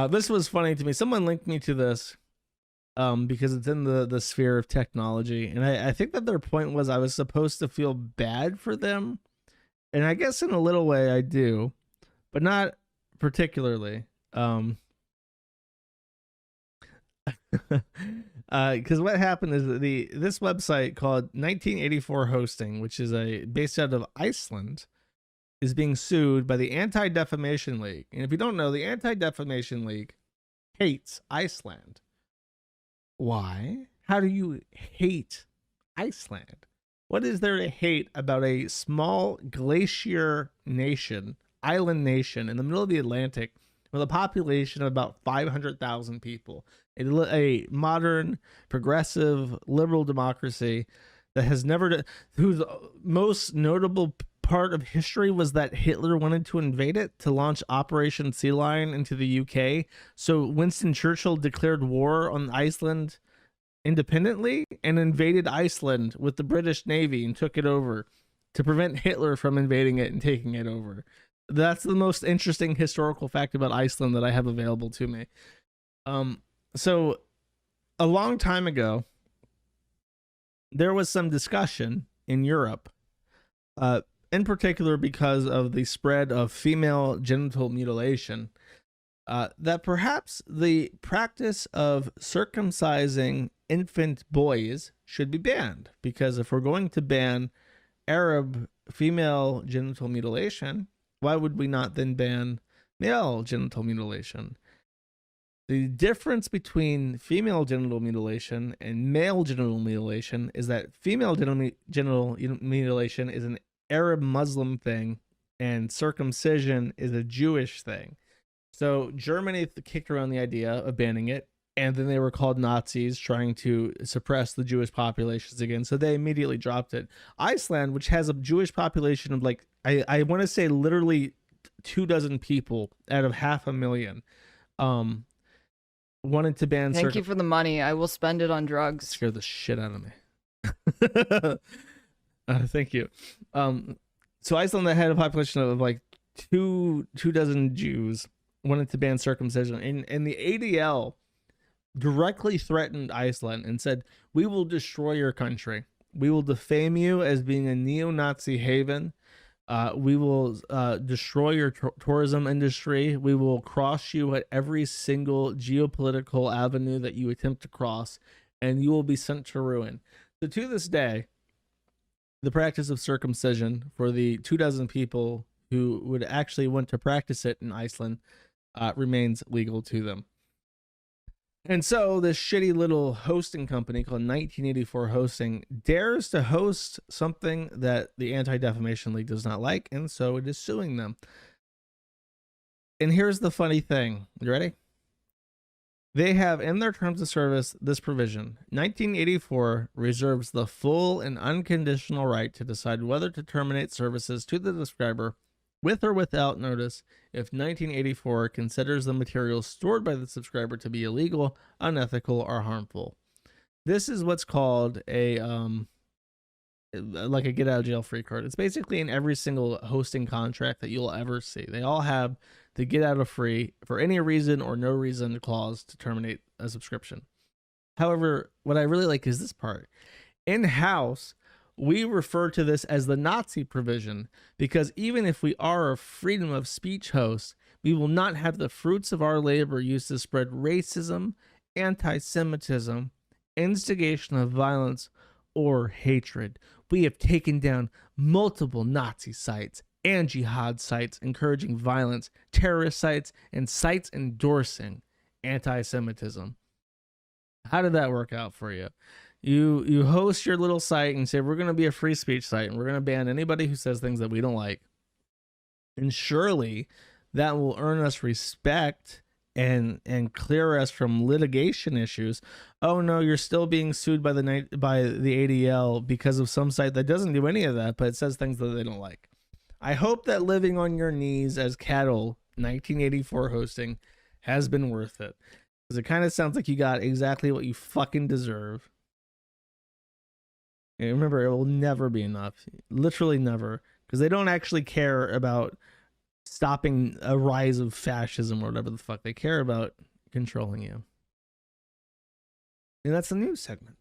This was funny to me. Someone linked me to this because it's in the sphere of technology, and I think that their point was I was supposed to feel bad for them, and I guess in a little way I do, but not particularly. Because what happened is that this website called 1984 Hosting, which is based out of Iceland, is being sued by the Anti-Defamation League. And if you don't know, the Anti-Defamation League hates Iceland. Why? How do you hate Iceland? What is there to hate about a small glacier nation, island nation in the middle of the Atlantic with a population of about 500,000 people? A modern, progressive, liberal democracy that has never, whose most notable part of history was that Hitler wanted to invade it to launch Operation Sea Lion into the UK. So Winston Churchill declared war on Iceland independently and invaded Iceland with the British Navy and took it over to prevent Hitler from invading it and taking it over. That's the most interesting historical fact about Iceland that I have available to me. So a long time ago, there was some discussion in Europe, in particular because of the spread of female genital mutilation, that perhaps the practice of circumcising infant boys should be banned. Because if we're going to ban Arab female genital mutilation, why would we not then ban male genital mutilation? The difference between female genital mutilation and male genital mutilation is that female genital mutilation is an Arab Muslim thing and circumcision is a Jewish thing. So Germany kicked around the idea of banning it, and then they were called Nazis trying to suppress the Jewish populations again, so they immediately dropped it. Iceland, which has a Jewish population of like, I want to say literally 24 people out of 500,000, wanted to ban. Thank you for the money. I will spend it on drugs. Scare the shit out of me. Thank you. So Iceland, that had a population of like 24 Jews, wanted to ban circumcision, and the ADL directly threatened Iceland and said, "We will destroy your country. We will defame you as being a neo-Nazi haven. We will destroy your tourism industry. We will cross you at every single geopolitical avenue that you attempt to cross, and you will be sent to ruin." So to this day, the practice of circumcision for the 24 people who would actually want to practice it in Iceland remains legal to them. And so this shitty little hosting company called 1984 Hosting dares to host something that the Anti-Defamation League does not like, and so it is suing them. And here's the funny thing. You ready? They have in their terms of service this provision: 1984 reserves the full and unconditional right to decide whether to terminate services to the subscriber with or without notice if 1984 considers the material stored by the subscriber to be illegal, unethical, or harmful. This is what's called like a get out of jail free card. It's basically in every single hosting contract that you'll ever see. They all have the get out of free for any reason or no reason clause to terminate a subscription. However, what I really like is this part. In-house, we refer to this as the Nazi provision, because even if we are a freedom of speech host, we will not have the fruits of our labor used to spread racism, anti-Semitism, instigation of violence, or hatred. We have taken down multiple Nazi sites and jihad sites encouraging violence, terrorist sites, and sites endorsing anti-Semitism. How did that work out for you? You host your little site and say, we're going to be a free speech site and we're going to ban anybody who says things that we don't like. And surely that will earn us respect and clear us from litigation issues. Oh no, you're still being sued by the ADL because of some site that doesn't do any of that, but it says things that they don't like. I hope that living on your knees as cattle, 1984 Hosting, has been worth it. Because it kind of sounds like you got exactly what you fucking deserve. And remember, it will never be enough. Literally never. Because they don't actually care about stopping a rise of fascism or whatever the fuck. They care about controlling you. And that's the news segment.